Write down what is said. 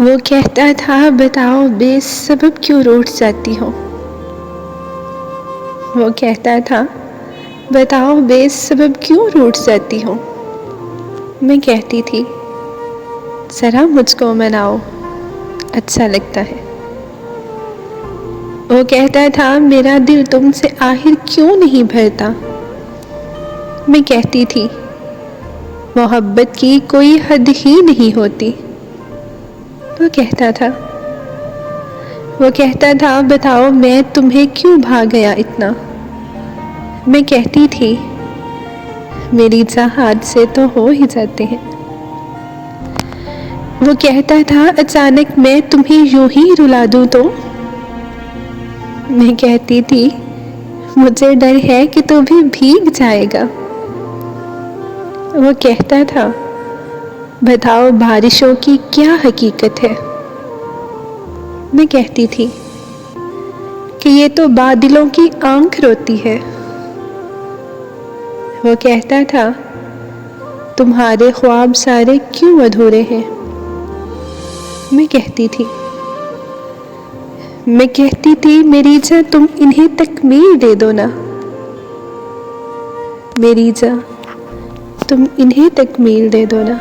وہ کہتا تھا بتاؤ بے سبب کیوں روٹھ جاتی ہو. وہ کہتا تھا بتاؤ بے سبب کیوں روٹھ جاتی ہو. میں کہتی تھی ذرا مجھ کو مناؤ، اچھا لگتا ہے. وہ کہتا تھا میرا دل تم سے آخر کیوں نہیں بھرتا. میں کہتی تھی محبت کی کوئی حد ہی نہیں ہوتی. وہ کہتا تھا بتاؤ میں تمہیں کیوں بھا گیا اتنا. میں کہتی تھی میری چاہت سے تو ہو ہی جاتے ہیں. وہ کہتا تھا اچانک میں تمہیں یوں ہی رلا دوں تو. میں کہتی تھی مجھے ڈر ہے کہ تو بھی بھیگ جائے گا. وہ کہتا تھا بتاؤ بارشوں کی کیا حقیقت ہے. میں کہتی تھی کہ یہ تو بادلوں کی آنکھ روتی ہے. وہ کہتا تھا تمہارے خواب سارے کیوں ادھورے ہیں. میں کہتی تھی میری جاں تم انہیں تکمیل دے دو نا. میری جاں تم انہیں تکمیل دے دو نا.